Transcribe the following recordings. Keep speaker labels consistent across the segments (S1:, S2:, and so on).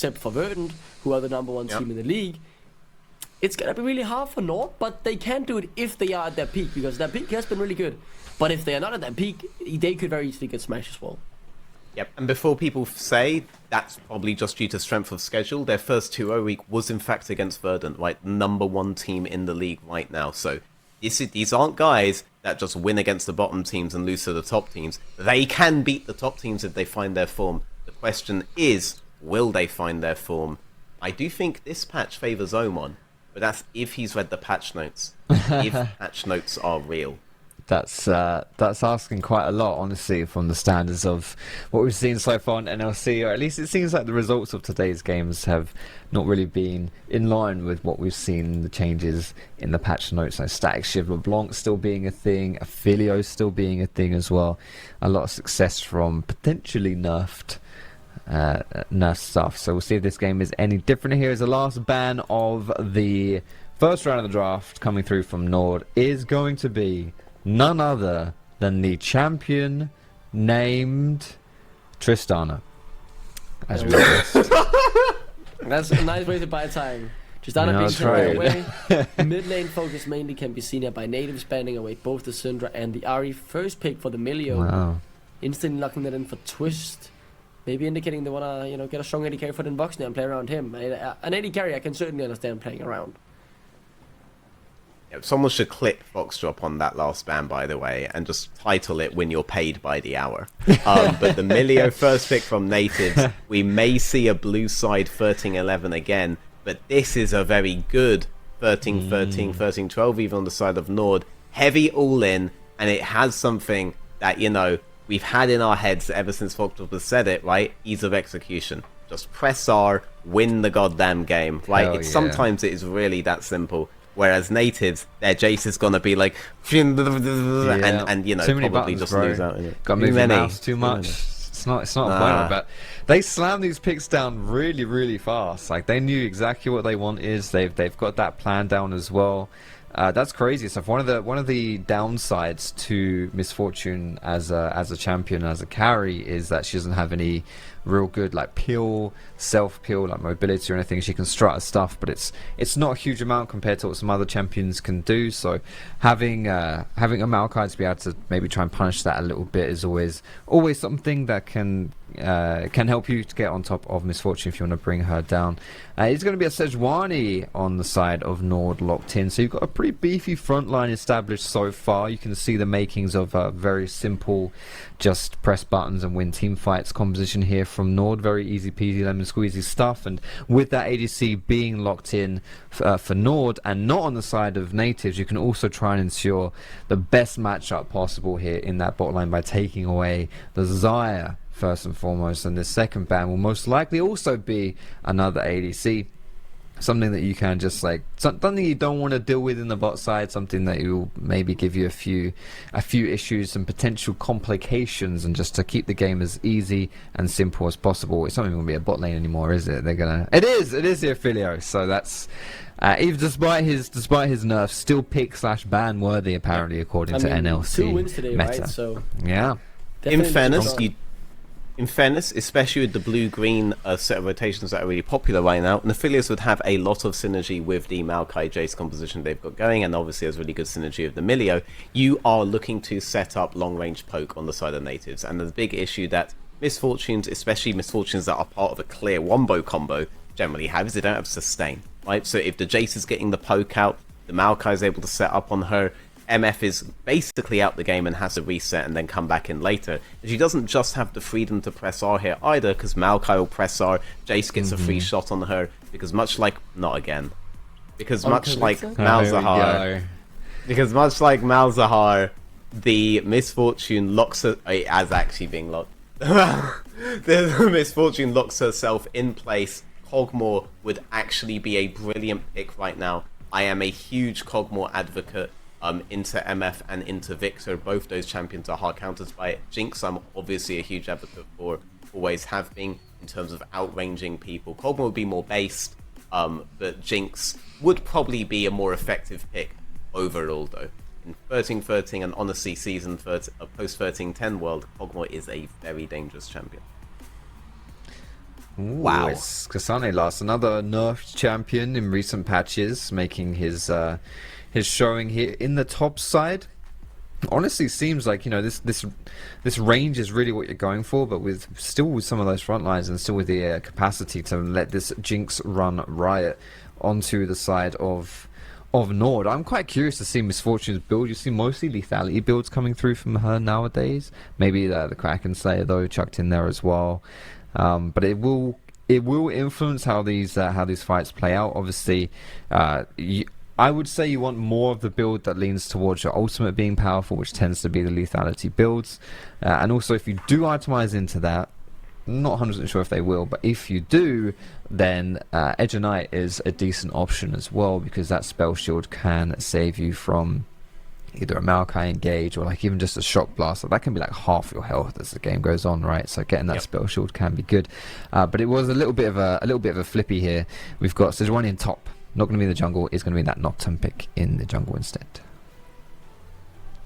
S1: except for Verdant, who are the #1 team in the league. It's gonna be really hard for Nord, but they can do it if they are at their peak, because their peak has been really good. But if they are not at their peak, they could very easily get smashed as well.
S2: Yep, and before people say that's probably just due to strength of schedule, their first 2-0 week was in fact against Verdant, right? #1 team in the league right now. So these aren't guys that just win against the bottom teams and lose to the top teams. They can beat the top teams if they find their form. The question is, will they find their form? I do think this patch favors Oman, but that's if he's read the patch notes. If patch notes are real.
S3: That's asking quite a lot, honestly, from the standards of what we've seen so far in NLC, or at least it seems like the results of today's games have not really been in line with what we've seen, the changes in the patch notes. Like Static Shiv LeBlanc still being a thing, Affilio still being a thing as well. A lot of success from potentially nerfed stuff. So we'll see if this game is any different. Here is the last ban of the first round of the draft coming through from Nord. Is going to be none other than the champion named Tristana. As we list.
S1: That's a nice way to buy time. Tristana being taken away. Mid lane focus mainly can be seen here by Nativz banning away both the Syndra and the Ahri. First pick for the Milio.
S3: Wow.
S1: Instantly locking that in for Twist. Maybe indicating they want to, get a strong AD carry for the box now and play around him. An AD carry I can certainly understand playing around.
S2: Someone should clip Fox Drop on that last ban, by the way, and just title it "When You're Paid by the Hour." But the Milio first pick from Nativz, we may see a blue side 13-11 again, but this is a very good 13-13, 13-12, even on the side of Nord. Heavy all-in, and it has something that, we've had in our heads ever since Fox Drop has said it, right? Ease of execution. Just press R, win the goddamn game, right? Sometimes it is really that simple. Whereas Nativz, their Jace is gonna be like, and probably
S3: buttons,
S2: just
S3: bro.
S2: lose out in it.
S3: Got to move your mouse too much. It's not a point, but they slam these picks down really, really fast. Like they knew exactly what they want is. They've got that plan down as well. That's crazy stuff. One of the downsides to Misfortune as a champion, as a carry, is that she doesn't have any real good self-peel like mobility or anything. She can strut her stuff, but it's not a huge amount compared to what some other champions can do. So having a Maokai to be able to maybe try and punish that a little bit is always something that can help you to get on top of Misfortune if you want to bring her down. It's going to be a Sejuani on the side of Nord locked in, so you've got a pretty beefy front line established so far. You can see the makings of a very simple just press buttons and win team fights composition here from Nord. Very easy peasy lemon squeezy stuff, and with that ADC being locked in for Nord and not on the side of Nativz, you can also try and ensure the best matchup possible here in that bot line by taking away the Xayah first and foremost, and the second ban will most likely also be another ADC. Something that you can just something you don't want to deal with in the bot side, something that will maybe give you a few issues and potential complications, and just to keep the game as easy and simple as possible. It's not even going to be a bot lane anymore, is it? It is the Affilio, so that's even despite his nerfs, still pick / ban worthy apparently, according to NLC
S1: 2 wins today,
S3: meta.
S1: right? So
S3: yeah.
S2: In fairness, especially with the blue-green set of rotations that are really popular right now, Nativz would have a lot of synergy with the Maokai Jace composition they've got going, and obviously has really good synergy with the Milio. You are looking to set up long-range poke on the side of Nativz, and the big issue that Misfortunes, especially Misfortunes that are part of a clear wombo combo, generally have is they don't have sustain, right? So if the Jace is getting the poke out, the Maokai is able to set up on her, MF is basically out the game and has to reset and then come back in later. She doesn't just have the freedom to press R here either, because Maokai will press R, Jace gets a free shot on her, because much like Malzahar, the Misfortune locks her, as actually being locked, the Misfortune locks herself in place. Kog'Maw would actually be a brilliant pick right now. I am a huge Kog'Maw advocate. Into MF and into Victor, both those champions are hard counters by it. Jinx, I'm obviously a huge advocate for, always have been, in terms of outranging people. Kog'Maw would be more based, but Jinx would probably be a more effective pick overall, though. In 13-13 and honestly season post 13-10 world, Kog'Maw is a very dangerous champion. Wow.
S3: It's Kasane last, another nerfed champion in recent patches, making his showing here in the top side. Honestly, seems like, you know, this range is really what you're going for, but with some of those front lines and still with the capacity to let this Jinx run riot onto the side of Nord. I'm quite curious to see Misfortune's build. You see mostly lethality builds coming through from her nowadays. Maybe the Kraken Slayer though chucked in there as well. But it will influence how these fights play out. Obviously, I would say you want more of the build that leans towards your ultimate being powerful, which tends to be the lethality builds. And also, if you do itemize into that, not 100% sure if they will, but if you do, then Edge of Night is a decent option as well, because that spell shield can save you from either a Maokai engage or like even just a shock blast. So that can be like half your health as the game goes on, right? So getting that spell shield can be good. But it was a little bit of a flippy here. We've got Sejuani in top. Not going to be in the jungle, is going to be that Nocturne pick in the jungle instead.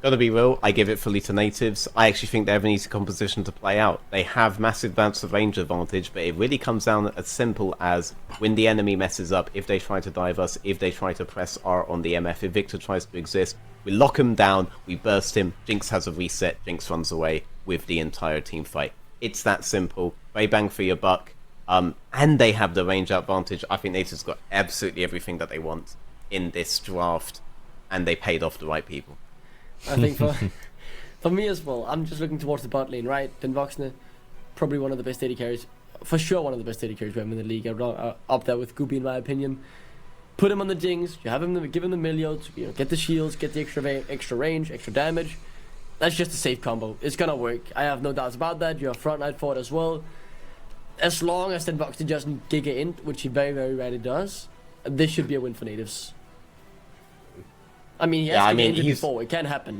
S2: Gotta be real, I give it fully to Nativz. I actually think they have an easy composition to play out. They have massive amounts of range advantage, but it really comes down as simple as when the enemy messes up, if they try to dive us, if they try to press R on the MF, if Victor tries to exist, we lock him down, we burst him, Jinx has a reset, Jinx runs away with the entire team fight. It's that simple. Very bang for your buck. And they have the range advantage. I think Nativz got absolutely everything that they want in this draft, and they paid off the right people.
S1: I think for me as well, I'm just looking towards the bot lane, right? Den Voxne, probably one of the best AD carries, for sure one of the best AD carries we have in the league. Up there with Gubi in my opinion. Put him on the Jinx, you have him, give him the Milio, to, get the shields, get the extra range, extra damage. That's just a safe combo. It's gonna work. I have no doubts about that. You have Front Knight for it as well. As long as Den Voxne doesn't Giga Int, which he very, very rarely does, this should be a win for Natives. I mean, he has injured before. It can happen.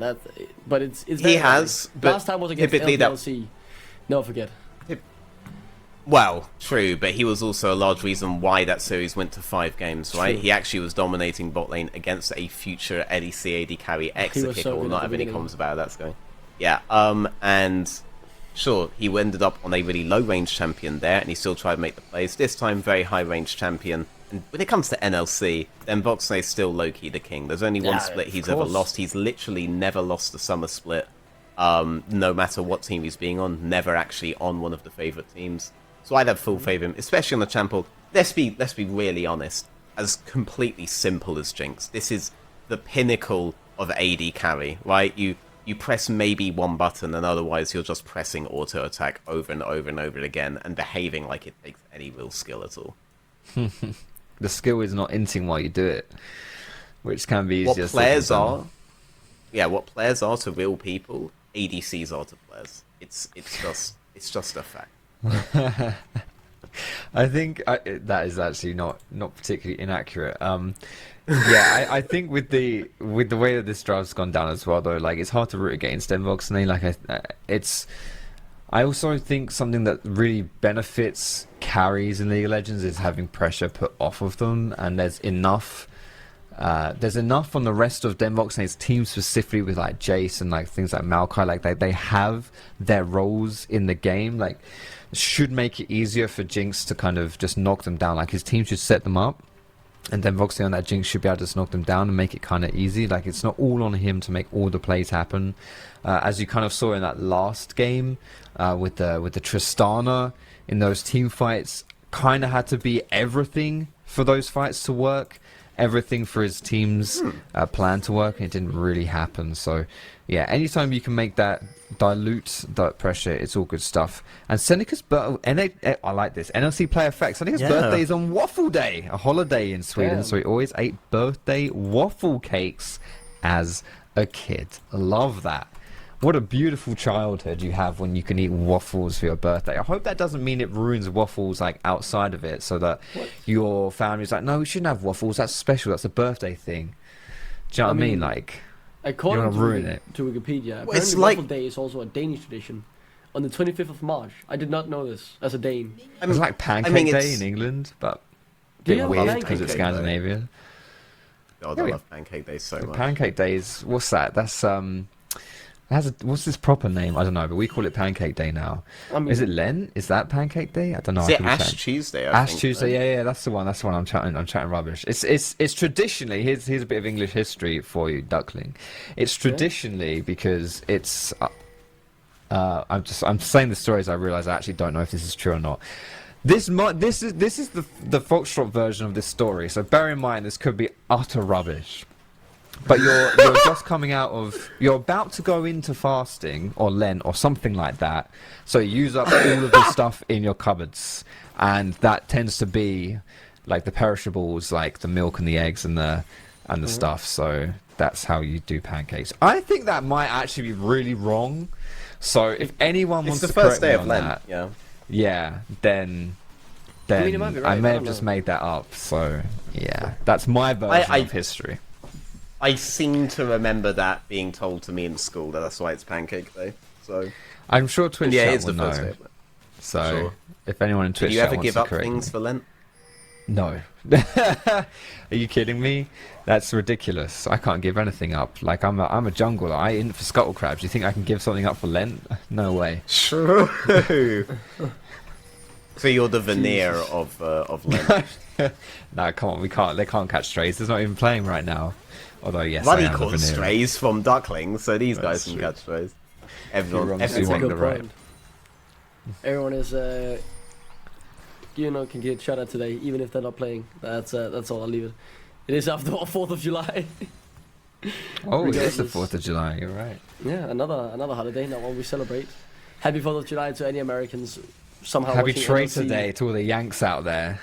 S1: But it's very
S2: he has. But
S1: last time was against NLC. No, forget.
S2: Well, true, but he was also a large reason why that series went to 5 games, right? True. He actually was dominating bot lane against a future LEC AD carry Exekick.
S1: So
S2: will not have any
S1: beginning.
S2: comments about how that's going. Yeah, and sure, he ended up on a really low range champion there, and he still tried to make the plays. This time, very high range champion. And when it comes to NLC, then Voxne is still low-key the king. There's only one split he's ever lost. He's literally never lost the summer split. No matter what team he's being on, never actually on one of the favourite teams. So I'd have full faith in him, especially on the champ. Let's be really honest. As completely simple as Jinx, this is the pinnacle of AD carry, right? You press maybe one button, and otherwise you're just pressing auto attack over and over and over again, and behaving like it takes any real skill at all.
S3: The skill is not inting while you do it, which can be easier.
S2: What players are to real people, ADCs are to players. It's just a fact.
S3: I think that is actually not particularly inaccurate. Yeah, I think with the way that this draft's gone down as well, though, like it's hard to root against Den Voxne. Like I also think something that really benefits carries in League of Legends is having pressure put off of them, and there's enough on the rest of Den Voxne's team, specifically with like Jace and like things like Maokai. Like they have their roles in the game. Like should make it easier for Jinx to kind of just knock them down. Like his team should set them up, and then Voxne on that Jinx should be able to just knock them down and make it kind of easy. Like it's not all on him to make all the plays happen, as you kind of saw in that last game with the Tristana in those team fights. Kind of had to be everything for those fights to work, everything for his team's plan to work, and it didn't really happen. So yeah, anytime you can make that dilute that pressure, it's all good stuff. And Seneca's I like this NLC play effect. Seneca's birthday is on Waffle Day, a holiday in Sweden. So he always ate birthday waffle cakes as a kid. Love that. What a beautiful childhood you have when you can eat waffles for your birthday. I hope that doesn't mean it ruins waffles like outside of it, so that your family's like, no, we shouldn't have waffles. That's special. That's a birthday thing. Do you know what I mean? Like,
S1: according
S2: to
S1: Wikipedia, apparently Waffle Day is also a Danish tradition. On the 25th of March. I did not know this as a Dane.
S3: It's like Pancake Day in England, but a bit weird because it's Scandinavia.
S2: God, I love Pancake Day so much.
S3: Pancake Day is, what's that? That's It has what's this proper name? I don't know, but we call it Pancake Day now.
S1: I mean,
S3: Is it Len? Is that Pancake Day? I don't know.
S2: Is
S3: I
S2: it
S3: could be
S2: Ash
S3: chatting.
S2: Tuesday? I
S3: Ash
S2: think,
S3: Tuesday,
S2: right?
S3: yeah, that's the one. That's the one. I'm chatting rubbish. It's traditionally. Here's a bit of English history for you, Duckling. It's traditionally because it's. I'm saying the stories. I realize I actually don't know if this is true or not. This is the Foxtrot version of this story. So bear in mind this could be utter rubbish. But you're just coming out of, you're about to go into fasting or Lent or something like that. So you use up all of the stuff in your cupboards, and that tends to be like the perishables, like the milk and the eggs and the stuff. So that's how you do pancakes. I think that might actually be really wrong. So if anyone wants
S2: It's
S3: to
S2: the first
S3: correct me
S2: day of
S3: on
S2: Lent.
S3: that,
S2: Yeah.
S3: then
S1: I mean, it might be right,
S3: I may
S1: I
S3: have
S1: don't
S3: just
S1: know.
S3: made that up. So yeah, that's my version
S2: I-
S3: of history.
S2: I seem to remember that being told to me in school that that's why it's Pancake Day. So
S3: I'm sure Twitch
S2: yeah,
S3: chat
S2: it's
S3: will
S2: the first day
S3: know.
S2: of Lent.
S3: So
S2: Sure.
S3: if anyone in
S2: Did
S3: Twitch
S2: you
S3: chat
S2: ever
S3: wants
S2: give
S3: to
S2: up
S3: correct
S2: things
S3: me.
S2: for Lent?
S3: No. Are you kidding me? That's ridiculous. I can't give anything up. Like I'm a jungler. I eat for scuttle crabs. You think I can give something up for Lent? No way.
S2: True. So you're the veneer of Lent.
S3: No, come on. We can't. They can't catch strays. It's not even playing right now. Although yes,
S2: Buddy
S3: I am the
S2: caught
S3: veneer.
S2: strays from ducklings, so these guys
S3: That's
S2: can
S3: true.
S2: catch strays.
S3: You're
S2: Everyone,
S3: wrong.
S1: That's a
S2: everyone.
S3: the
S1: good
S3: right.
S1: point. Everyone is, can get shot at today, even if they're not playing. That's all. I'll leave it. It is after all 4th of July.
S3: Oh, it is the
S1: Regardless.
S3: 4th of July. You're right.
S1: Yeah, another holiday. Not one we celebrate. Happy 4th of July to any Americans somehow.
S3: Happy
S1: watching
S3: Traitor
S1: NLC.
S3: Day to all the Yanks out there.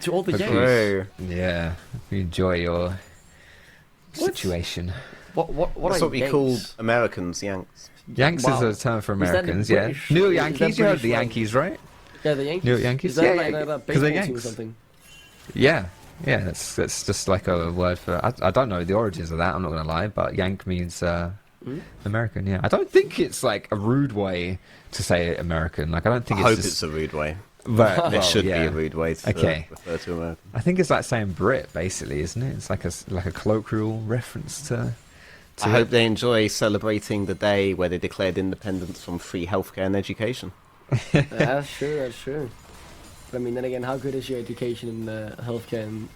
S1: To all the
S3: Hope
S1: Yanks.
S2: True.
S3: Yeah, you enjoy your
S1: What?
S3: situation.
S1: What
S2: That's
S1: are
S2: what we
S1: Yanks?
S2: call Americans, Yanks.
S3: Yanks
S1: Wow.
S3: is a term for
S1: Is that the
S3: Americans, yeah.
S1: British-
S3: New
S1: is that
S3: Yankees, you heard
S1: British
S3: the
S1: flag?
S3: Yankees, right?
S1: Yeah, the Yankees.
S3: New York Yankees?
S1: Is that
S3: Yeah,
S1: like
S3: yeah,
S1: a
S3: 'cause they're
S1: baseball team or
S3: Yanks.
S1: something?
S3: Yeah, that's just like a word for. I don't know the origins of that. I'm not gonna lie, but Yank means American. Yeah, I don't think it's like a rude way to say American. Like I don't
S2: I
S3: think
S2: hope
S3: it's just.
S2: it's a rude way.
S3: But,
S2: There should
S3: yeah.
S2: be a rude way to
S3: Okay.
S2: refer to American.
S3: I think it's like saying Brit, basically, isn't it? It's like a colloquial reference to.
S2: I hope they enjoy celebrating the day where they declared independence from free healthcare and education.
S1: That's true. That's true. But I mean, then again, how good is your education in healthcare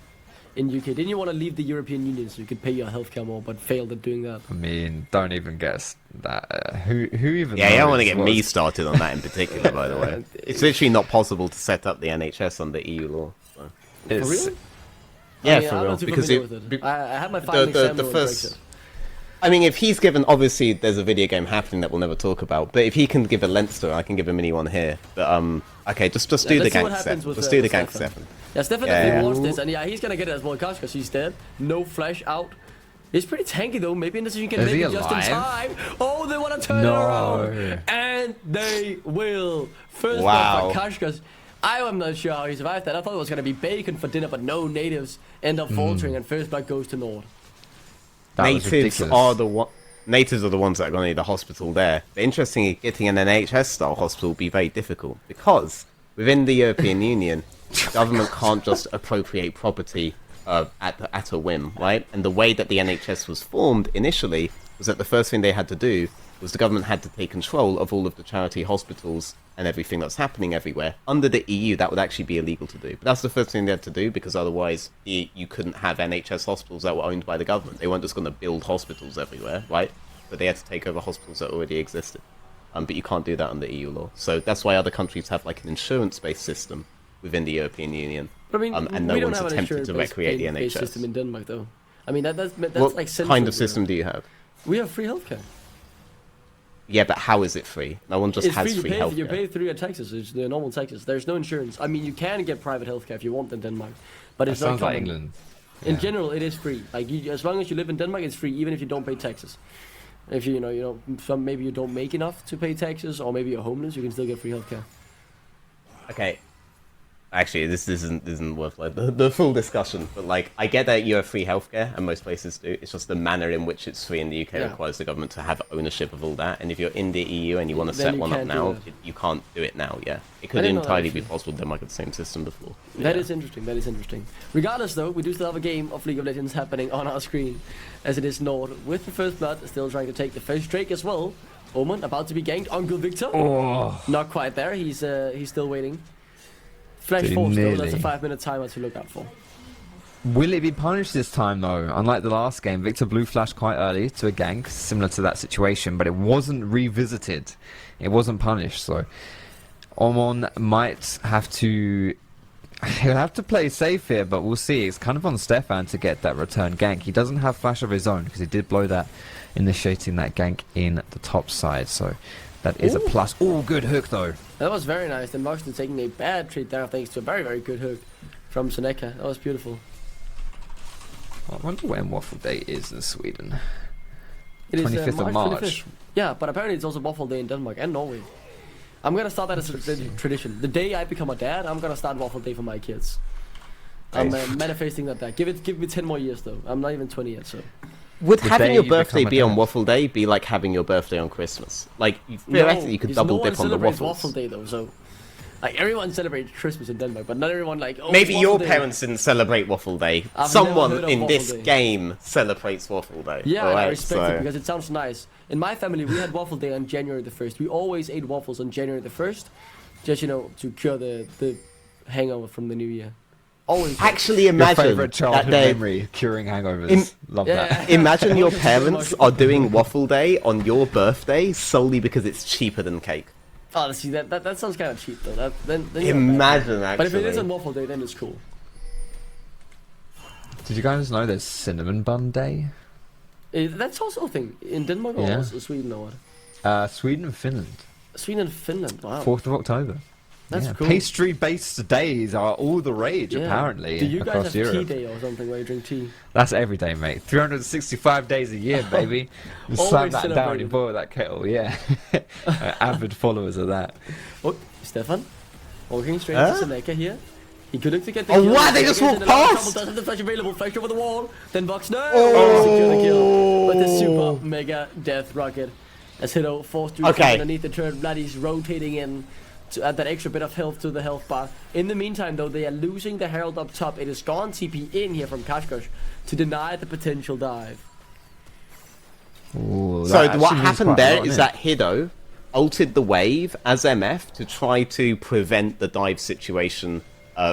S1: in UK? Didn't you want to leave the European Union so you could pay your healthcare more, but failed at doing that?
S3: I mean, don't even guess that. Who even?
S2: Yeah, you don't want to
S3: knows
S2: get me
S3: what's-
S2: started on that in particular, by the way. It's literally not possible to set up the NHS under EU law. So.
S1: For
S3: It's-
S1: real?
S2: Yeah,
S1: I mean,
S2: for
S1: I'm
S2: real.
S1: not too
S2: Because
S1: familiar
S2: it,
S1: with
S2: be-
S1: it. I had my final
S2: the
S1: exam though in
S2: first.
S1: Brexit.
S2: I mean, if he's given, obviously there's a video game happening that we'll never talk about. But if he can give a Lent story, I can give a mini one here. But okay, just do the
S1: let's see what
S2: Gank
S1: happens
S2: 7.
S1: with,
S2: Let's do the
S1: with
S2: Gank
S1: Stefan.
S2: 7.
S1: Yeah, Stefan
S2: Yeah,
S1: definitely
S2: yeah.
S1: wants this, and yeah, he's gonna get it as well because he's dead. No flash out. He's pretty tanky though. Maybe in this you can
S3: Is
S1: make
S3: he
S1: it just in
S3: alive?
S1: time. Oh, they want to turn
S3: No.
S1: it around, and they will. First
S2: Wow.
S1: one for Kashkas. I am not sure how he survived that. I thought it was gonna be bacon for dinner, but no. Natives end up faltering, and first blood goes to Nord.
S3: that was
S2: Natives
S3: ridiculous.
S2: are the one. Natives are the ones that are going to need a hospital there. But interestingly, getting an NHS-style hospital will be very difficult because within the European Union, the government can't just appropriate property at a whim, right? And the way that the NHS was formed initially was that the first thing they had to do was the government had to take control of all of the charity hospitals and everything that's happening everywhere. Under the EU, that would actually be illegal to do. But that's the first thing they had to do because otherwise you couldn't have NHS hospitals that were owned by the government. They weren't just going to build hospitals everywhere, right? But they had to take over hospitals that already existed. But you can't do that under EU law. So that's why other countries have like an insurance-based system within the European Union.
S1: But I mean,
S2: And no
S1: we don't
S2: one's
S1: have an
S2: attempted to
S1: insurance-based
S2: recreate the
S1: based
S2: NHS.
S1: system in Denmark, though. I mean, that's
S2: What
S1: like central
S2: kind of
S1: to-
S2: system do you have?
S1: We have free healthcare.
S2: Yeah, but how is it free? No one just
S1: It's
S2: has
S1: free.
S2: free
S1: You
S2: healthcare.
S1: pay through your taxes. It's the normal taxes. There's no insurance. I mean, you can get private healthcare if you want in Denmark, but
S3: That
S1: it's not
S3: sounds like
S1: common.
S3: England.
S1: In
S3: Yeah.
S1: general, it is free. Like as long as you live in Denmark, it's free, even if you don't pay taxes. If maybe you don't make enough to pay taxes, or maybe you're homeless, you can still get free healthcare.
S2: Okay. Actually, this isn't worth like the full discussion, but like I get that you have free healthcare, and most places do. It's just the manner in which it's free in the UK requires the government to have ownership of all that. And if you're in the EU and you want to set one up now, you can't do it now. Yeah, it could entirely be possible. Denmark had the same system before.
S1: That is interesting. That is interesting. Regardless, though, we do still have a game of League of Legends happening on our screen, as it is Nord with the first blood, still trying to take the first Drake as well. Omen about to be ganked. Uncle Victor, not quite there. He's still waiting. Flash force though, that's a 5-minute timer to look out for.
S3: Will it be punished this time though? Unlike the last game, Victor blue flashed quite early to a gank, similar to that situation, but it wasn't revisited. It wasn't punished, so Omon might have to... He'll have to play safe here, but we'll see. It's kind of on Stefan to get that return gank. He doesn't have flash of his own, because he did blow that, initiating that gank in the top side, so... That is a plus. Oh, good hook though. That
S1: was very nice. The Moxton taking a bad treat there thanks to a very, very good hook from Seneca. That was beautiful.
S3: I wonder when Waffle Day is in Sweden.
S1: It
S3: 25th
S1: is
S3: of March.
S1: 25th. Yeah, but apparently it's also Waffle Day in Denmark and Norway. I'm going to start that as a tradition. The day I become a dad, I'm going to start Waffle Day for my kids. I'm manifesting that. Give me 10 more years though. I'm not even 20 yet, so...
S2: Would having your birthday be on Waffle Day be like having your birthday on Christmas? Like, theoretically, you could double dip on the waffles.
S1: Waffle Day though, so like everyone celebrates Christmas in Denmark, but not everyone like. Oh,
S2: maybe your parents didn't celebrate Waffle Day. Someone in this game celebrates Waffle Day.
S1: Yeah, I respect it because it sounds nice. In my family, we had Waffle Day on January the 1st. We always ate waffles on January the 1st, just to cure the hangover from the new year. Always.
S2: Actually, imagine
S3: your favorite childhood memory curing hangovers. Love that.
S2: Imagine your parents are doing Waffle Day on your birthday solely because it's cheaper than cake.
S1: Oh, see, that sounds kind of cheap though. Then
S2: imagine actually.
S1: But if it is on Waffle Day, then it's cool.
S3: Did you guys know there's Cinnamon Bun Day?
S1: That's also a thing in Denmark or Sweden or
S3: what? Sweden and Finland.
S1: Sweden and Finland. Wow.
S3: 4th of October. That's cool. Pastry-based days are all the rage, apparently,
S1: do you guys
S3: across
S1: have
S3: Europe.
S1: tea day or something where you drink tea?
S3: That's every day, mate. 365 days a year, baby. Slam that down, you boil that kettle, yeah. Avid followers of that.
S1: Oh, Stefan, walking straight to Seneca here. He could look to get the kill.
S2: Oh, wow, they just walked past!
S1: Does have the flash available, flash over the wall. Then Vox, secure the kill. But the super mega death rocket. As Hiddo forced to underneath the turret, Vladdy's rotating in to add that extra bit of health to the health bar. In the meantime, though, they are losing the Herald up top. It is gone TP in here from Kashkosh to deny the potential dive.
S3: Ooh,
S2: so what happened there is that Hiddo ulted the wave as MF to try to prevent the dive situation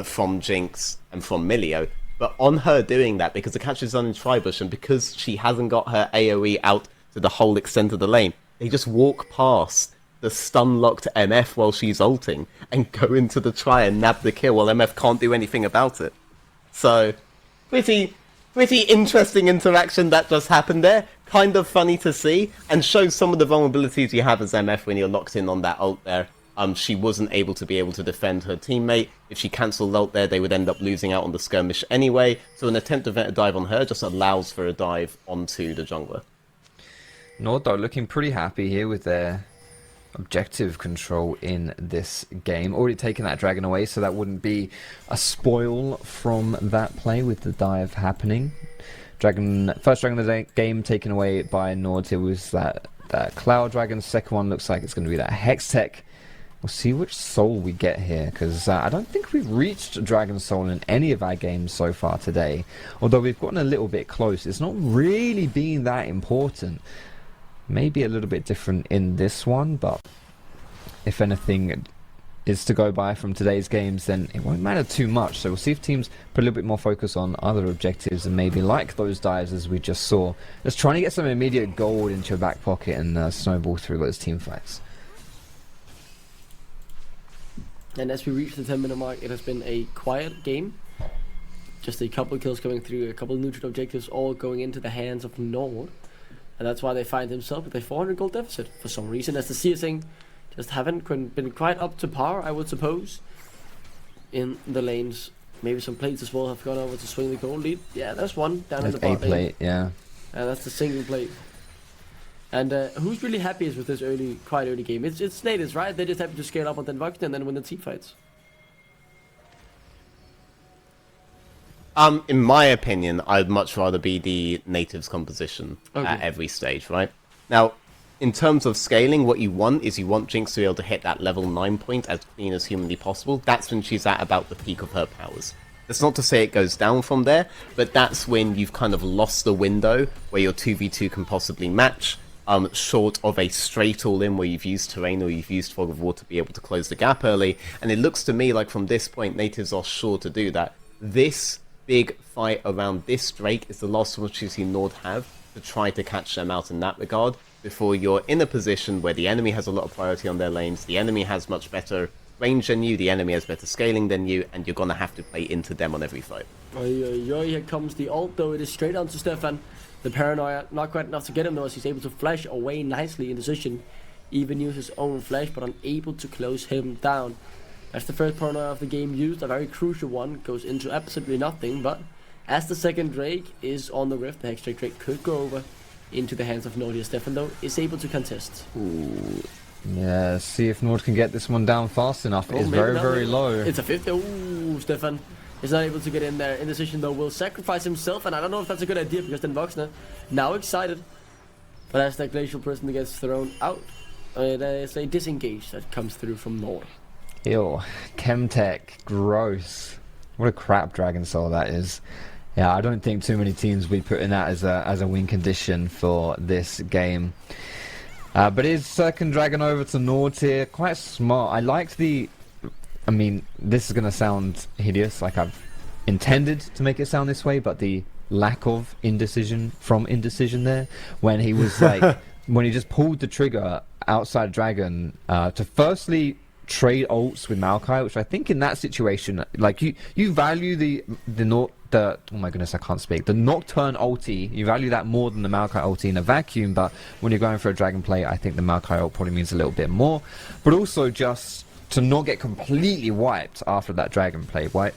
S2: from Jinx and from Milio. But on her doing that, because the catch is done in Tribush, and because she hasn't got her AoE out to the whole extent of the lane, they just walk past the stun-locked MF while she's ulting and go into the try and nab the kill while MF can't do anything about it. So, pretty interesting interaction that just happened there. Kind of funny to see, and shows some of the vulnerabilities you have as MF when you're locked in on that ult there. She wasn't able to defend her teammate. If she cancelled ult there, they would end up losing out on the skirmish anyway. So an attempt to vent a dive on her just allows for a dive onto the jungler.
S3: Nord, though, looking pretty happy here with their objective control in this game. Already taken that dragon away, so that wouldn't be a spoil from that play with the dive happening. First dragon of the game taken away by Nord. It was that cloud dragon. Second one looks like it's going to be that hex tech. We'll see which soul we get here, because I don't think we've reached Dragon Soul in any of our games so far today. Although we've gotten a little bit close, it's not really been that important. Maybe a little bit different in this one, but if anything is to go by from today's games, then it won't matter too much. So we'll see if teams put a little bit more focus on other objectives and maybe like those dives as we just saw. Just trying to get some immediate gold into your back pocket and snowball through those team fights.
S1: And as we reach the 10-minute mark, it has been a quiet game. Just a couple of kills coming through, a couple of neutral objectives all going into the hands of Nord. And that's why they find themselves with a 400 gold deficit for some reason, as the CSing just haven't been quite up to par, I would suppose, in the lanes. Maybe some plates as well have gone over to swing the gold lead. Yeah, there's one down in the bottom.
S3: plate, yeah.
S1: And that's the single plate. And who's really happiest with this quite early game? It's Nativz, right? They're just happy to scale up on Den Voxen and then win the team fights.
S2: In my opinion, I'd much rather be the Nativz composition at every stage, right? Now, in terms of scaling, what you want is you want Jinx to be able to hit that level 9 point as clean as humanly possible. That's when she's at about the peak of her powers. That's not to say it goes down from there, but that's when you've kind of lost the window where your 2v2 can possibly match, short of a straight all-in where you've used terrain or you've used Fog of War to be able to close the gap early. And it looks to me like from this point, Nativz are sure to do that. This big fight around this Drake is the last opportunity Nord have to try to catch them out in that regard before you're in a position where the enemy has a lot of priority on their lanes, the enemy has much better range than you, the enemy has better scaling than you, and you're gonna have to play into them on every fight.
S1: Here comes the ult, though. It is straight onto Stefan. The paranoia, not quite enough to get him, though, as he's able to flash away nicely in position. Even use his own flash, but unable to close him down. That's the first paranoia of the game used, a very crucial one, goes into absolutely nothing, but as the second Drake is on the rift, the Hex Drake could go over into the hands of Nord here. Stefan, though, is able to contest.
S3: Ooh. Yeah, see if Nord can get this one down fast enough. It's very, very low.
S1: It's a 50. Ooh, Stefan is not able to get in there. Indecision, though, will sacrifice himself, and I don't know if that's a good idea, because then Voxner, now excited, but as that Glacial Prison gets thrown out, there's a disengage that comes through from Nord.
S3: Ew, Chemtech, gross. What a crap Dragon Soul that is. Yeah, I don't think too many teams would put in that as a win condition for this game. But is second Dragon over to Nord here? Quite smart. I liked the... I mean, this is going to sound hideous, like I've intended to make it sound this way, but the lack of indecision there, when he was like... when he just pulled the trigger outside Dragon to firstly trade ults with Maokai, which I think in that situation, like you value the oh my goodness, I can't speak. The Nocturne ulti, you value that more than the Maokai ulti in a vacuum, but when you're going for a Dragon play, I think the Maokai ult probably means a little bit more. But also just to not get completely wiped after that Dragon play, right?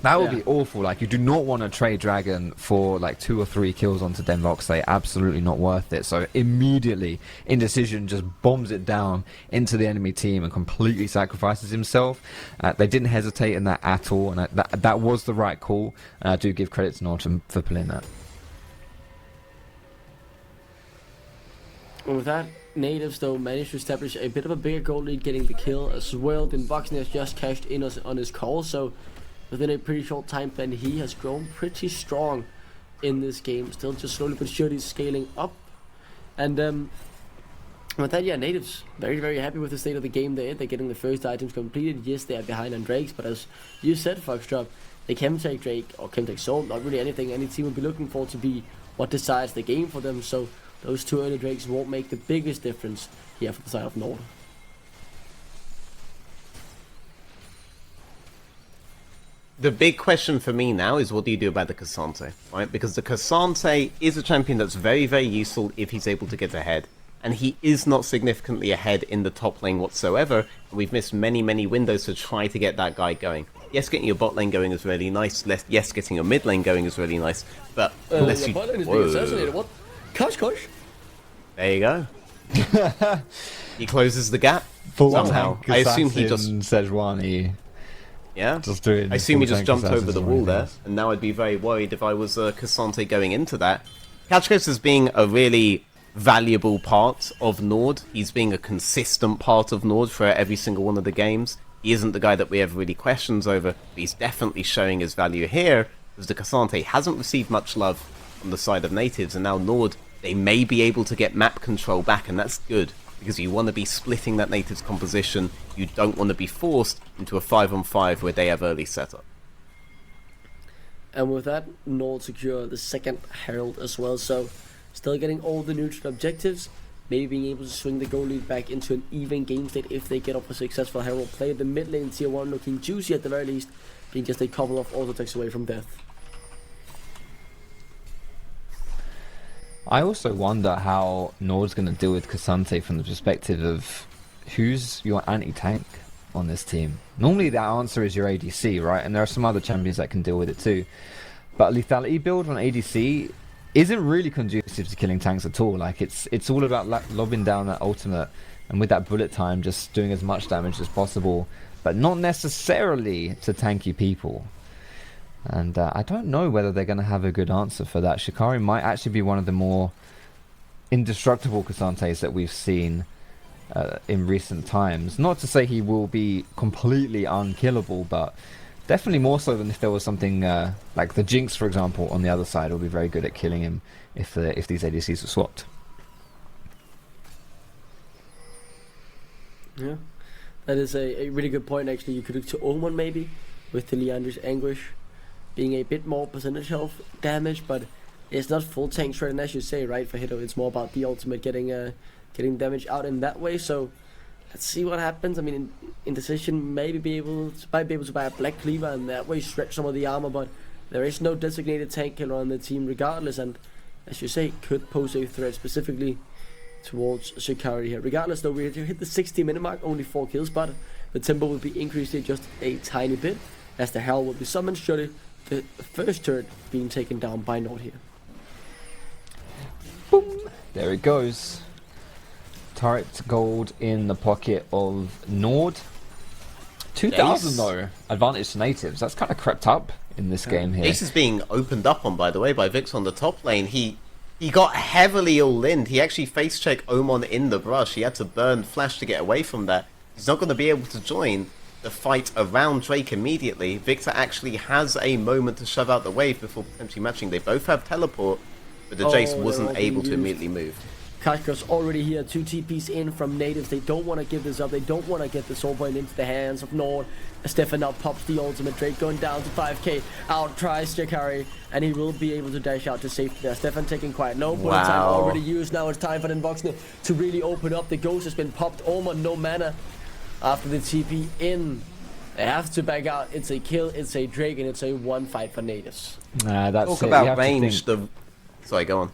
S3: That would be awful. Like, you do not want to trade Dragon for like 2 or 3 kills onto Denvox. They're absolutely not worth it. So immediately, Indecision just bombs it down into the enemy team and completely sacrifices himself. They didn't hesitate in that at all, and that was the right call. And I do give credit to Norton for pulling that.
S1: And with that, Nativz, though, managed to establish a bit of a bigger goal lead, getting the kill as well. Then Voxner has just cashed in on his call, so within a pretty short time span, he has grown pretty strong in this game. Still just slowly but surely scaling up. And with that, yeah, Nativz very, very happy with the state of the game there. They're getting the first items completed. Yes, they are behind on Drakes, but as you said, Foxtrot, they can take Drake or can take Soul. Not really anything any team will be looking for to be what decides the game for them. So those 2 early Drakes won't make the biggest difference here for the side of Nord.
S2: The big question for me now is, what do you do about the Cassante, right? Because the Cassante is a champion that's very, very useful if he's able to get ahead. And he is not significantly ahead in the top lane whatsoever. And we've missed many, many windows to try to get that guy going. Yes, getting your bot lane going is really nice. Yes, getting your mid lane going is really nice. But unless you...
S1: bot lane is being assassinated. What? Kush?
S2: There you go. He closes the gap
S3: For
S2: somehow. I assume he just...
S3: Sejuani.
S2: Yeah,
S3: I
S2: assume he just jumped over the wall there, and now I'd be very worried if I was Cassante going into that. Catchcoast is being a really valuable part of Nord. He's being a consistent part of Nord for every single one of the games. He isn't the guy that we have really questions over, but he's definitely showing his value here, because the Cassante hasn't received much love on the side of Nativz, and now Nord, they may be able to get map control back, and that's good. Because you want to be splitting that Nativz composition, you don't want to be forced into a 5-on-5 where they have early setup.
S1: And with that, Nord secure the second Herald as well, so still getting all the neutral objectives, maybe being able to swing the goal lead back into an even game state if they get off a successful Herald play. The mid lane tier 1 looking juicy at the very least, being just a couple of auto attacks away from death.
S3: I also wonder how Nord's going to deal with Cassante from the perspective of who's your anti-tank on this team. Normally that answer is your ADC, right? And there are some other champions that can deal with it too. But lethality build on ADC isn't really conducive to killing tanks at all. Like, it's all about lobbing down that ultimate, and with that bullet time just doing as much damage as possible, but not necessarily to tanky people. And I don't know whether they're going to have a good answer for that. Shikari might actually be one of the more indestructible Casantes that we've seen in recent times. Not to say he will be completely unkillable, but definitely more so than if there was something like the Jinx, for example, on the other side. Will be very good at killing him if these ADCs were swapped.
S1: Yeah, that is a really good point. Actually, you could look to Omen maybe with the Leander's Anguish being a bit more percentage health damage, but it's not full tank straight. And as you say, right, for Hito, it's more about the ultimate getting damage out in that way. So let's see what happens. I mean, Indecision might be able to buy a Black Cleaver and that way stretch some of the armor, but there is no designated tank killer on the team regardless, and as you say, could pose a threat specifically towards Shikari here. Regardless though, we hit the 60-minute mark, only 4 kills, but the tempo will be increased here just a tiny bit as the Herald will be summoned. Surely the first turret being taken down by Nord here.
S3: Boom! There it goes. Turret gold in the pocket of Nord. 2,000 though, advantage to Nativz. That's kind of crept up in this game here.
S2: Ace is being opened up on, by the way, by Vix on the top lane. He got heavily all-in. He actually face-checked Omen in the brush. He had to burn Flash to get away from that. He's not going to be able to join the fight around Drake immediately. Victor actually has a moment to shove out the wave before potentially matching. They both have teleport, but the Jace wasn't able to immediately move.
S1: Kashka's already here, 2 TPs in from Nativz. They don't want to give this up. They don't want to get the soul point into the hands of Nord. Stefan now pops the ultimate. Drake going down to 5k. Out tries Shikari, and he will be able to dash out to safety there. Stefan taking quite no bullet time already used. Now it's time for Invoxner to really open up. The ghost has been popped. Omen, no mana after the TP in. They have to back out. It's a kill, it's a Drake, and it's a 1 fight for Nativz.
S3: That's
S2: Talk about range. Sorry, go on.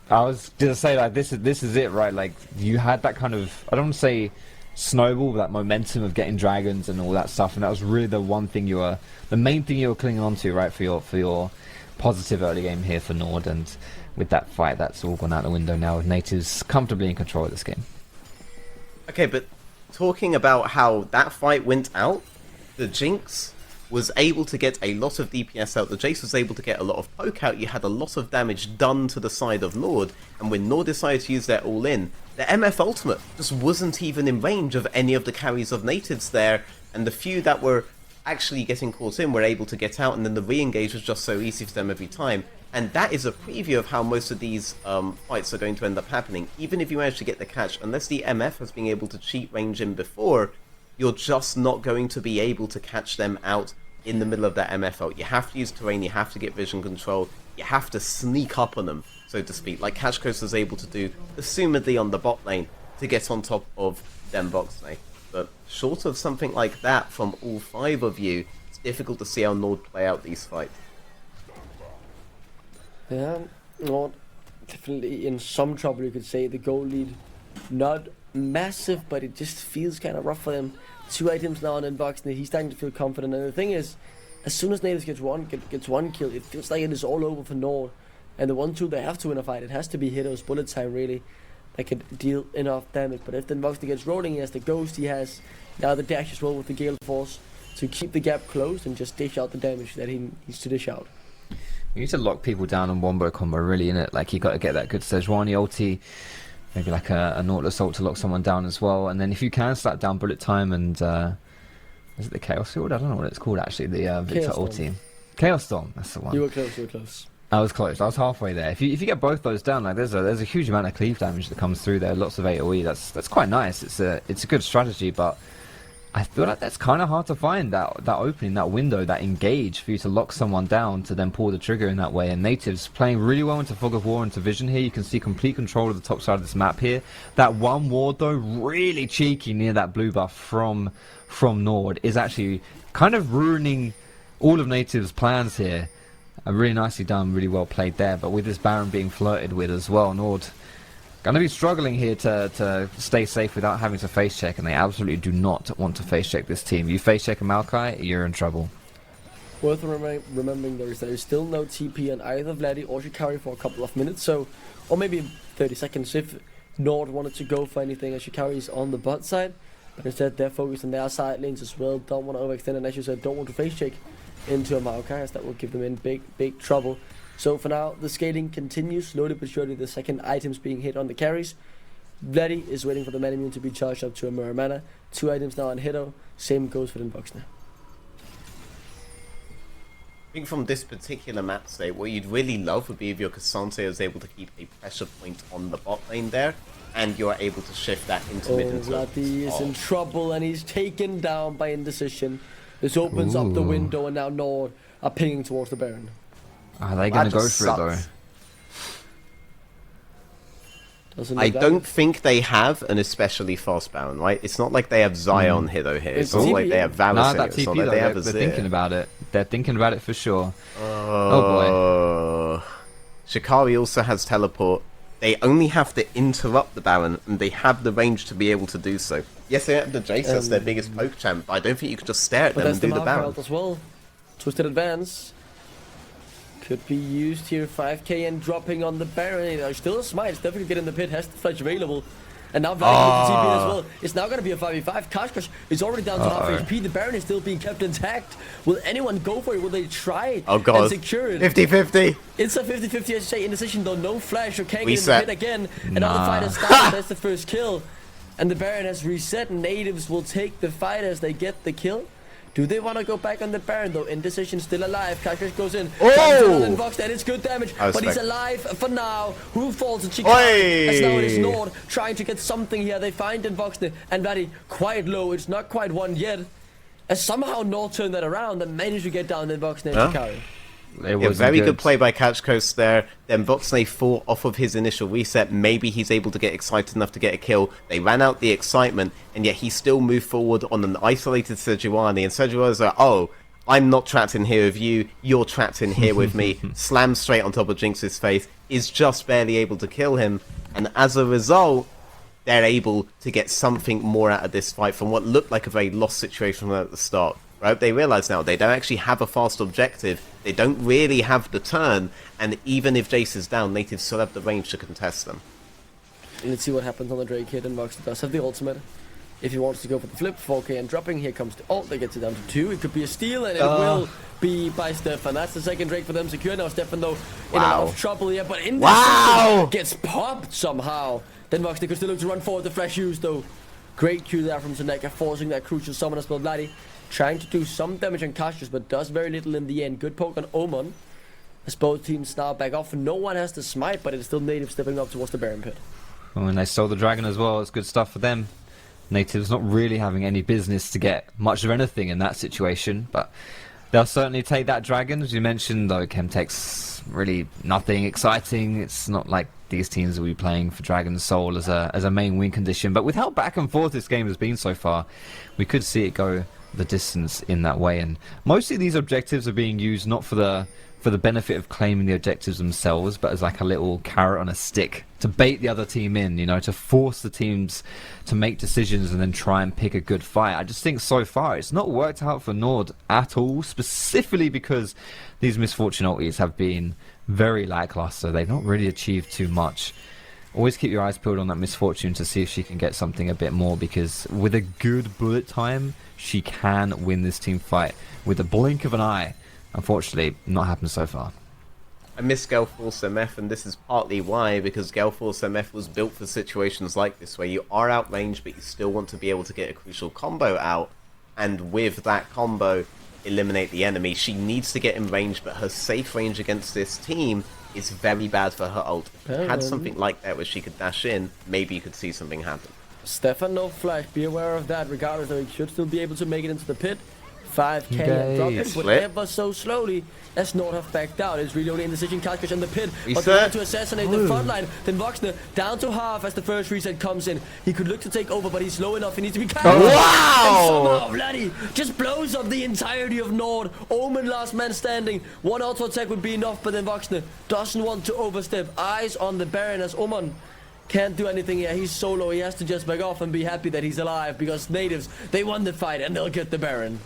S3: I was gonna say, like, this is it, right? Like, you had that kind of, I don't want to say snowball, but that momentum of getting dragons and all that stuff, and that was really the main thing you were clinging on to, right, for your positive early game here for Nord. And with that fight, that's all gone out the window now, with Nativz comfortably in control of this game.
S2: Okay, but talking about how that fight went out, the Jinx was able to get a lot of DPS out, the Jace was able to get a lot of poke out, you had a lot of damage done to the side of Nord, and when Nord decided to use their all-in, the MF ultimate just wasn't even in range of any of the carries of Nativz there, and the few that were actually getting caught in were able to get out, and then the re-engage was just so easy for them every time. And that is a preview of how most of these fights are going to end up happening. Even if you manage to get the catch, unless the MF has been able to cheat range in before, you're just not going to be able to catch them out in the middle of that MF ult. You have to use terrain, you have to get vision control, you have to sneak up on them, so to speak, like Kashkos was able to do, assumedly on the bot lane, to get on top of them box lane. But short of something like that from all 5 of you, it's difficult to see how Nord play out these fights.
S1: Yeah, Nord definitely in some trouble, you could say. The goal lead not massive, but it just feels kind of rough for them. 2 items now on Inbox, and he's starting to feel confident. And the thing is, as soon as Nativz gets one kill, it feels like it is all over for Nord. And the 1-2 they have to win a fight, it has to be Hito's bullet time really that can deal enough damage. But if the Inbox gets rolling, he has the Ghost, he has now the dash as well with the Gale Force to keep the gap closed and just dish out the damage that he needs to dish out.
S3: You need to lock people down on wombo combo, really, innit? Like, you got to get that good Sejuani ulti, maybe like a Nautilus ult to lock someone down as well. And then if you can slap down bullet time and is it the Chaos Field? I don't know what it's called actually. The Victor ulti. Chaos Storm, that's the one.
S1: You were close.
S3: I was close. I was halfway there. If you get both those down, like there's a huge amount of cleave damage that comes through there. Lots of AOE. That's quite nice. It's a good strategy, but I feel like that's kind of hard to find, that opening, that window, that engage for you to lock someone down to then pull the trigger in that way. And Nativz playing really well into Fog of War, into Vision here. You can see complete control of the top side of this map here. That one ward though, really cheeky near that blue buff from Nord, is actually kind of ruining all of Nativ's plans here. Really nicely done, really well played there. But with this Baron being flirted with as well, Nord going to be struggling here to stay safe without having to face check, and they absolutely do not want to face check this team. You face check a Maokai, you're in trouble.
S1: Worth remembering there is still no TP on either Vladdy or Shikari for a couple of minutes, so, or maybe 30 seconds if Nord wanted to go for anything, as Shikari is on the bot side, but instead they're focused on their side lanes as well, don't want to overextend, and as you said, don't want to face check into a Maokai, as that will give them in big trouble. So for now, the scaling continues, slowly but surely the second items being hit on the carries. Vladdy is waiting for the Manimune to be charged up to a Mirror Mana. 2 items now on Hito, same goes for Voxner.
S2: I think from this particular map state, what you'd really love would be if your Cassante is able to keep a pressure point on the bot lane there, and you're able to shift that into mid into
S1: Vladdy is in trouble, and he's taken down by Indecision. This opens up the window, and now Nord are pinging towards the Baron.
S3: Are they going to go for it though?
S2: I don't think they have an especially fast Baron, right? It's not like they have Zion Hito here. It's not like they have Varus.
S3: No, that TP though, they're thinking about it. They're thinking about it for sure. Oh boy.
S2: Shikari also has teleport. They only have to interrupt the Baron, and they have the range to be able to do so. Yes, they have the Jace, that's their biggest poke champ, but I don't think you can just stare at them and do the Baron.
S1: As well. Twisted Advance. Could be used here, 5k and dropping on the Baron. Still a smite, it's definitely get in the pit, has the flash available. And now Vladdy with the TP as well. It's now going to be a 5v5. Kashkash is already down to half HP. The Baron is still being kept intact. Will anyone go for it? Will they try it and secure it?
S2: 50-50.
S1: It's a 50-50 as you say. Indecision though, no flash or can't get in the pit again. And now the fight has started. That's the first kill. And the Baron has reset. Nativz will take the fight as they get the kill. Do they want to go back on the Baron though? Indecision still alive. Kashkash goes in. And it's good damage. But he's alive for now. Who falls in Chicago? As now it is Nord trying to get something here. They find Voxner and Vladdy quite low. It's not quite one yet. As somehow Nord turned that around and managed to get down Voxner and Chicago.
S2: Very good play by Catch Coast there. Then Voxney fought off of his initial reset. Maybe he's able to get excited enough to get a kill. They ran out the excitement, and yet he still moved forward on an isolated Sejuani. And Sejuani's like, oh, I'm not trapped in here with you. You're trapped in here with me. Slams straight on top of Jinx's face. Is just barely able to kill him. And as a result, they're able to get something more out of this fight from what looked like a very lost situation at the start. Right? They realize now they don't actually have a fast objective. They don't really have the turn, and even if Jace is down, Nativz still have the range to contest them.
S1: Let's see what happens on the Drake hit, and Voxner does have the ultimate. If he wants to go for the flip, 4k and dropping, here comes the ult, they get it down to 2. It could be a steal, and it will be by Stefan. That's the second Drake for them secure. Now Stefan though in a lot of trouble here, but in this gets popped somehow. Then Voxner could still look to run forward, the flash used though. Great Q there from Seneca, forcing that crucial summon as well. Vladdy trying to do some damage on Cassius, but does very little in the end. Good poke on Omen. As both teams now back off. No one has the smite, but it's still Nativz stepping up towards the Baron pit.
S3: Oh, and they stole the dragon as well. It's good stuff for them. Nativz not really having any business to get much of anything in that situation, but they'll certainly take that dragon. As you mentioned, though, Chemtech's really nothing exciting. It's not like these teams will be playing for Dragon's Soul as a main win condition. But with how back and forth this game has been so far, we could see it go the distance in that way. And mostly these objectives are being used not for the benefit of claiming the objectives themselves, but as like a little carrot on a stick to bait the other team in, you know, to force the teams to make decisions and then try and pick a good fight. I just think so far it's not worked out for Nord at all, specifically because these Misfortune ultis have been very lackluster. They've not really achieved too much. Always keep your eyes peeled on that Misfortune to see if she can get something a bit more, because with a good bullet time she can win this team fight with a blink of an eye. Unfortunately, not happened so far.
S2: I miss Galeforce MF, and this is partly why, because Galeforce MF was built for situations like this, where you are outrange, but you still want to be able to get a crucial combo out, and with that combo, eliminate the enemy. She needs to get in range, but her safe range against this team is very bad for her ult. If she had something like that where she could dash in, maybe you could see something happen.
S1: Stefan, no flash, be aware of that. Regardless, though, he should still be able to make it into the pit. 5k and drop it, but ever so slowly as Nord have backed out. It's really only Indecision, Kashkash in the pit, but they want to assassinate the front line. Then Voxner down to half as the first reset comes in. He could look to take over, but he's low enough. He needs to be careful.
S2: Wow!
S1: And somehow Vladdy just blows up the entirety of Nord. Omen last man standing. One auto attack would be enough, but then Voxner doesn't want to overstep. Eyes on the Baron as Omen can't do anything here. He's solo. He has to just back off and be happy that he's alive, because Nativz, they won the fight and they'll get the Baron.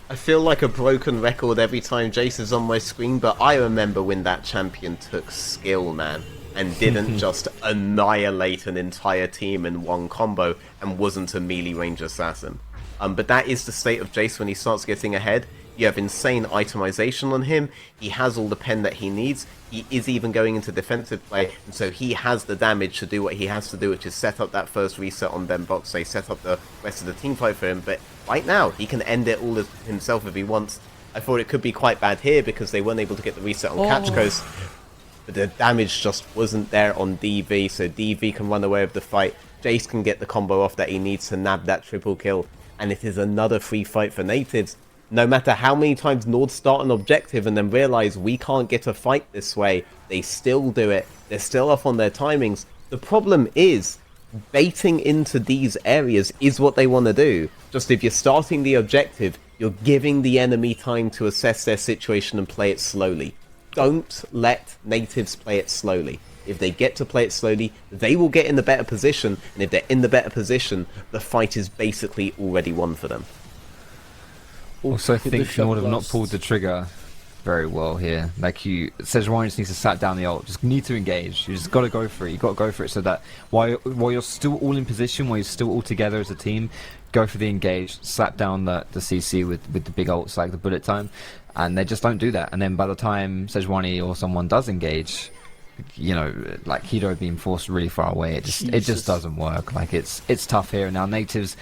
S2: I feel like a broken record every time Jace is on my screen, but I remember when that champion took skill, man, and didn't just annihilate an entire team in one combo and wasn't a melee range assassin. But that is the state of Jace when he starts getting ahead. You have insane itemization on him. He has all the pen that he needs. He is even going into defensive play, and so he has the damage to do what he has to do, which is set up that first reset on them box. They set up the rest of the team fight for him, but right now he can end it all himself if he wants. I thought it could be quite bad here because they weren't able to get the reset on Catch Coast, but the damage just wasn't there on DV, so DV can run away with the fight. Jace can get the combo off that he needs to nab that triple kill, and it is another free fight for Nativz. No matter how many times Nord start an objective and then realize we can't get a fight this way, they still do it. They're still off on their timings. The problem is, baiting into these areas is what they want to do. Just if you're starting the objective, you're giving the enemy time to assess their situation and play it slowly. Don't let Nativz play it slowly. If they get to play it slowly, they will get in the better position, and if they're in the better position, the fight is basically already won for them.
S3: Also, I think Nord have not pulled the trigger very well here. Like, Sejuani just needs to sat down the ult. Just need to engage. You just got to go for it. You got to go for it so that while you're still all in position, while you're still all together as a team, go for the engage, slap down the CC with the big ults like the bullet time, and they just don't do that. And then by the time Sejuani or someone does engage, you know, like Hito being forced really far away, it just doesn't work. Like, it's tough here. Now Nativz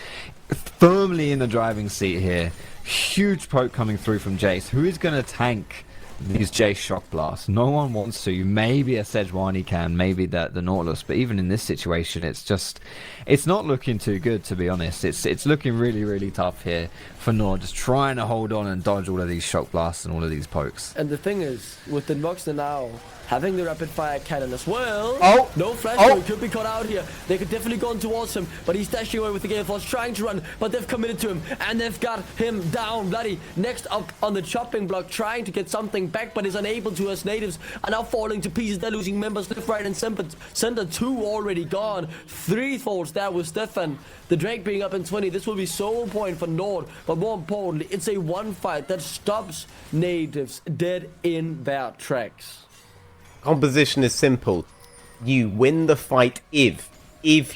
S3: firmly in the driving seat here. Huge poke coming through from Jace. Who is going to tank these Jace shock blasts? No one wants to. Maybe a Sejuani can, maybe the Nautilus, but even in this situation, it's not looking too good, to be honest. It's looking really, really tough here for Nord, just trying to hold on and dodge all of these shock blasts and all of these pokes.
S1: And the thing is, with the Noxner now having the rapid fire cannon as well.
S2: Oh!
S1: No flash, so he could be caught out here. They could definitely go on towards him, but he's dashing away with the Gale Force, trying to run, but they've committed to him, and they've got him down. Bloody next up on the chopping block, trying to get something back, but is unable to, as Nativz are now falling to pieces. They're losing members left, right, and center. 2 already gone. 3 falls there with Stefan. The Drake being up in 20. This will be so on point for Nord, but more importantly, it's a one fight that stops Nativz dead in their tracks.
S2: Composition is simple. You win the fight if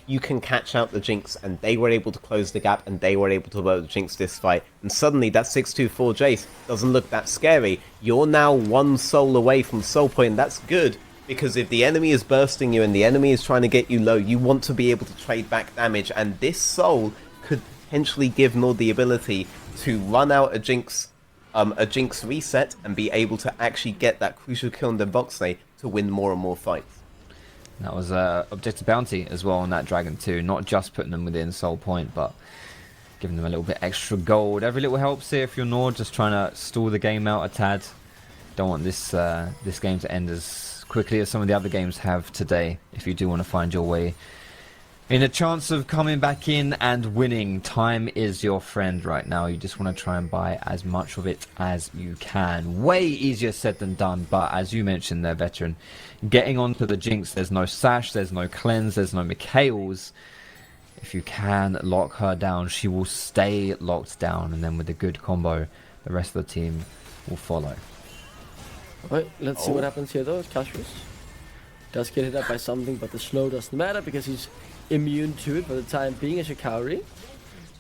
S2: you can catch out the Jinx, and they were able to close the gap, and they were able to blow the Jinx this fight, and suddenly that 624 Jace doesn't look that scary. You're now 1 soul away from soul point, and that's good, because if the enemy is bursting you and the enemy is trying to get you low, you want to be able to trade back damage, and this soul could potentially give Nord the ability to run out a Jinx reset and be able to actually get that crucial kill in the box lane to win more and more fights.
S3: That was objective bounty as well on that dragon too, not just putting them within soul point, but giving them a little bit extra gold. Every little helps here if you're Nord, just trying to stall the game out a tad. Don't want this this game to end as quickly as some of the other games have today, if you do want to find your way in a chance of coming back in and winning. Time is your friend right now. You just want to try and buy as much of it as you can. Way easier said than done, but as you mentioned there, veteran, getting onto the Jinx, there's no Sash, there's no Cleanse, there's no Mikhails. If you can lock her down, she will stay locked down, and then with a good combo, the rest of the team will follow.
S1: Alright, let's see what happens here though. Cassius does get hit up by something, but the slow doesn't matter because he's immune to it for the time being. As Shikari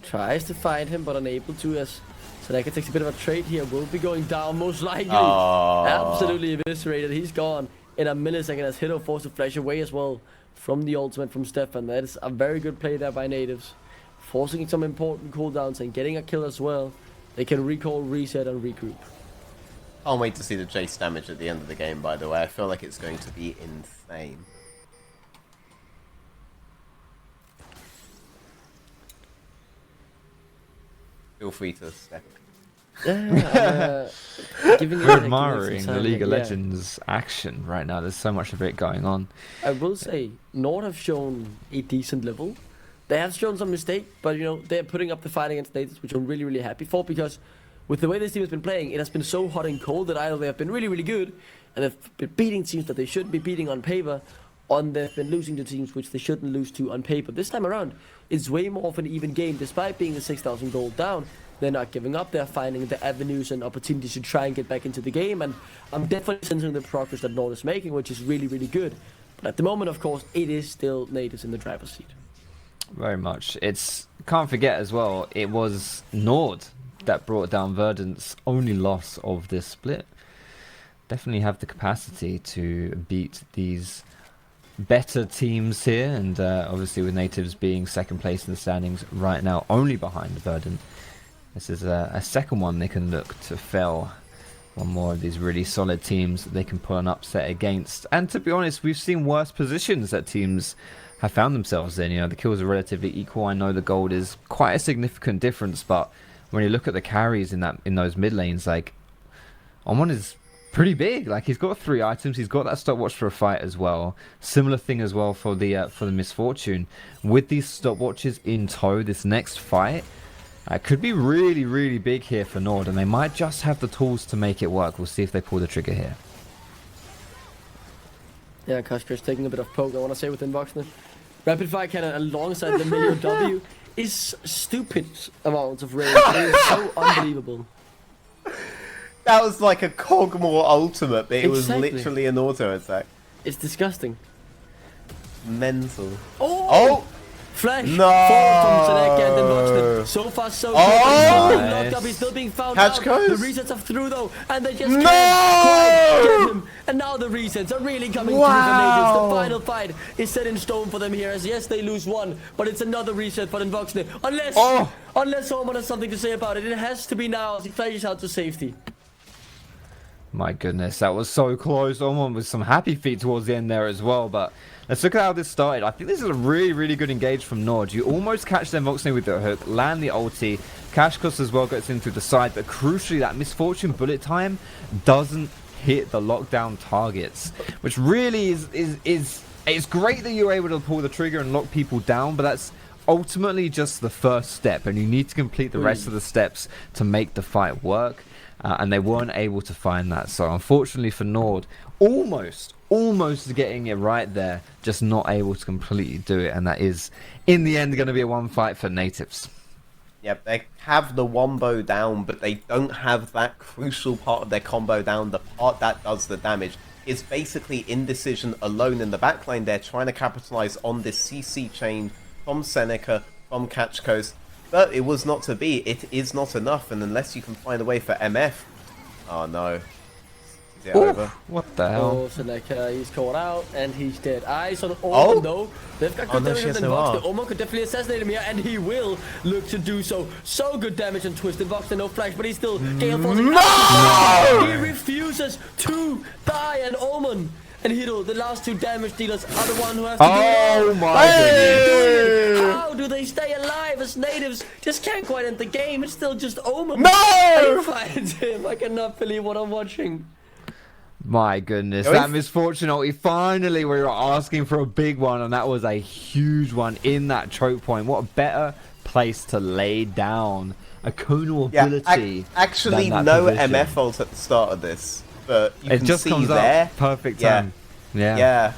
S1: tries to find him but unable to, as Seneca takes a bit of a trade here. Will be going down most likely. Absolutely eviscerated. He's gone in a millisecond as Hito forced to flash away as well from the ultimate from Stefan. That is a very good play there by Nativz, forcing some important cooldowns and getting a kill as well. They can recall, reset, and regroup.
S2: Can't wait to see the Jace damage at the end of the game, by the way. I feel like it's going to be insane. Feel free to step.
S3: We're admiring the League of Legends action right now. There's so much of it going on.
S1: I will say, Nord have shown a decent level. They have shown some mistake, but you know, they're putting up the fight against Nativz, which I'm really, really happy for, because with the way this team has been playing, it has been so hot and cold that either they have been really, really good, and they've been beating teams that they shouldn't be beating on paper, or they've been losing to teams which they shouldn't lose to on paper. This time around, it's way more of an even game. Despite being the 6,000 gold down, they're not giving up. They're finding the avenues and opportunities to try and get back into the game, and I'm definitely sensing the progress that Nord is making, which is really, really good. But at the moment, of course, it is still Nativz in the driver's seat.
S3: Very much. Can't forget as well, it was Nord that brought down Verdant's only loss of this split. Definitely have the capacity to beat these better teams here, and obviously with Nativz being second place in the standings right now, only behind Verdant. This is a second one they can look to fell. One more of these really solid teams that they can pull an upset against. And to be honest, we've seen worse positions that teams have found themselves in. You know, the kills are relatively equal. I know the gold is quite a significant difference, but when you look at the carries in those mid lanes, like, Omon is pretty big. Like, he's got 3 items. He's got that stopwatch for a fight as well. Similar thing as well for the Misfortune. With these stopwatches in tow, this next fight could be really, really big here for Nord, and they might just have the tools to make it work. We'll see if they pull the trigger here.
S1: Yeah, Kasper's taking a bit of poke. I want to say with Invoxner. Rapid fire cannon alongside the Milio W is stupid amounts of range. It is so unbelievable.
S2: That was like a Cogmore ultimate, but it was
S1: Exactly.
S2: literally an auto attack.
S1: It's disgusting.
S2: Mental.
S1: Oh! Flash!
S2: No!
S1: Forward from Select and Invoxner. So far, so good.
S2: Oh!
S1: He's locked up. He's still being found
S2: Catch
S1: out.
S2: coast.
S1: The resets are through though, and they just
S2: No!
S1: can't quite get him. And now the resets are really coming through for
S2: Wow!
S1: Nativz. The final fight is set in stone for them here. As yes, they lose one, but it's another reset for Invoxner. Unless someone has something to say about it, it has to be now as he flashes out to safety.
S3: My goodness, that was so close. Omon with some happy feet towards the end there as well, but let's look at how this started. I think this is a really, really good engage from Nord. You almost catch them Voxney with the hook, land the ulti. Kashkos as well gets in through the side, but crucially that Misfortune bullet time doesn't hit the lockdown targets, which really is it's great that you're able to pull the trigger and lock people down, but that's ultimately just the first step, and you need to complete the rest of the steps to make the fight work. And they weren't able to find that. So unfortunately for Nord, almost getting it right there, just not able to completely do it. And that is, in the end, going to be a one fight for Nativz.
S2: Yep, they have the wombo down, but they don't have that crucial part of their combo down. The part that does the damage is basically Indecision alone in the backline. They're trying to capitalize on this CC chain from Seneca, from Catch Coast. But it was not to be. It is not enough, and unless you can find a way for MF... Oh no. Is it over?
S3: What the hell?
S1: Oh, so like he's caught out and he's dead. Eyes on Omen though. They've got good damage on Voxner. Omen could definitely assassinate him here, and he will look to do so. So good damage on Twisted Voxner, no flash, but he's still Gale forcing out. He refuses to die, and Omen and Hiro, the last 2 damage dealers, are the one who have to do it all.
S3: My goodness.
S1: How do they stay alive as Nativz just can't quite end the game? It's still just Omen.
S2: No!
S1: He finds him. I cannot believe what I'm watching.
S3: My goodness, that Misfortune ulti, finally we were asking for a big one, and that was a huge one in that choke point. What a better place to lay down a conal ability.
S2: Actually, no MF ult at the start of this, but you
S3: it
S2: can
S3: just
S2: see
S3: comes
S2: there.
S3: up perfect time.
S2: Yeah.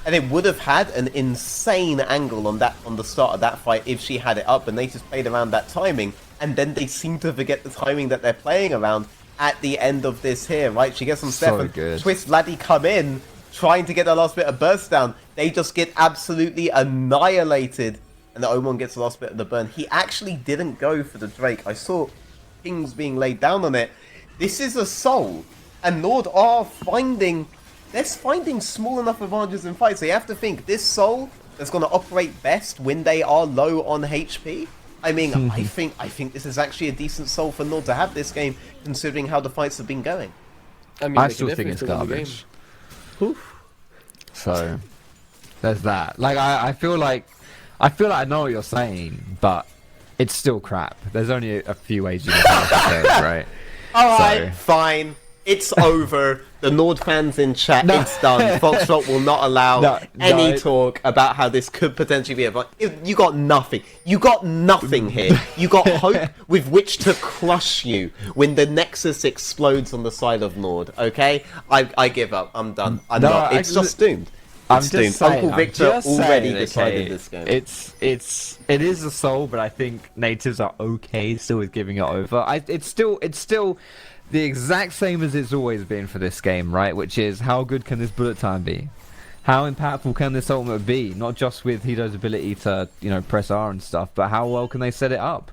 S2: And it would have had an insane angle on the start of that fight if she had it up, and they just played around that timing, and then they seem to forget the timing that they're playing around at the end of this here, right? She gets some Stefan, Twist, Laddie come in, trying to get the last bit of burst down. They just get absolutely annihilated, and the Omen gets the last bit of the burn. He actually didn't go for the Drake. I saw pings being laid down on it. This is a soul, and Nord are finding small enough advantages in fights. So you have to think, this soul that's going to operate best when they are low on HP. I mean, I think this is actually a decent soul for Nord to have this game, considering how the fights have been going.
S1: I mean,
S3: I still think it's garbage. So there's that. Like I feel like I know what you're saying, but it's still crap. There's only a few ways you can say it, right?
S2: Alright, fine. It's over. The Nord fans in chat, it's done. Foxtrot will not allow any talk about how this could potentially be a fight. You got nothing. You got nothing here. You got hope with which to crush you when the Nexus explodes on the side of Nord, okay? I give up. I'm done. It's just doomed. It's doomed.
S3: Saying,
S2: Uncle Victor already decided this game.
S3: It is a soul, but I think Nativz are okay still with giving it over. It's still the exact same as it's always been for this game, right? Which is, how good can this bullet time be? How impactful can this ultimate be? Not just with Hido's ability to, press R and stuff, but how well can they set it up?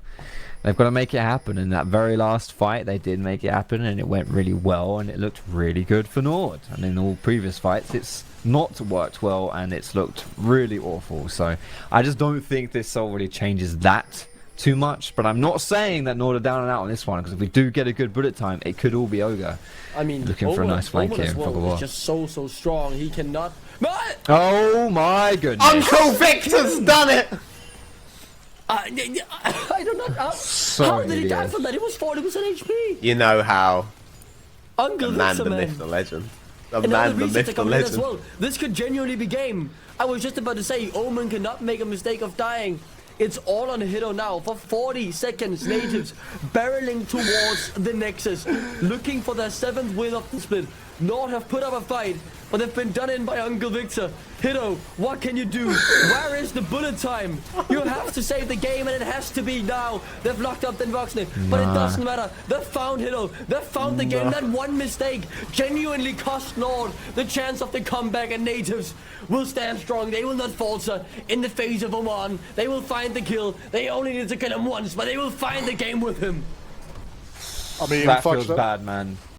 S3: They've got to make it happen. In that very last fight, they did make it happen, and it went really well, and it looked really good for Nord. And in all previous fights, it's not worked well, and it's looked really awful. So I just don't think this already changes that too much. But I'm not saying that Nord are down and out on this one, because if we do get a good bullet time, it could all be Ogre.
S1: I mean,
S3: looking for a nice flank here in fog of war.
S1: He's just so strong. He cannot.
S3: Oh my goodness!
S2: Uncle Victor's done it.
S1: I don't know. How did he die from that? It was 40% HP.
S2: You know how.
S1: Uncle
S2: The man,
S1: Victor,
S2: the
S1: man.
S2: myth, the legend. The
S1: And
S2: man,
S1: now
S2: the
S1: the
S2: myth, the legend.
S1: as well. This could genuinely be game. I was just about to say, Omen cannot make a mistake of dying. It's all on Hiddo now. For 40 seconds, Nativz barreling towards the Nexus, looking for their 7th win of the split. Nord have put up a fight, but they've been done in by Uncle Victor. Hiddo, what can you do? Where is the bullet time? You have to save the game, and it has to be now. They've locked up Den Voxney, but it doesn't matter. They've found Hiddo. They've found the game. That one mistake genuinely cost Nord the chance of the comeback, and Nativz will stand strong. They will not falter in the face of Oman. They will find the kill. They only need to kill him once, but they will find the game with him.
S4: I mean,
S3: That feels bad, man.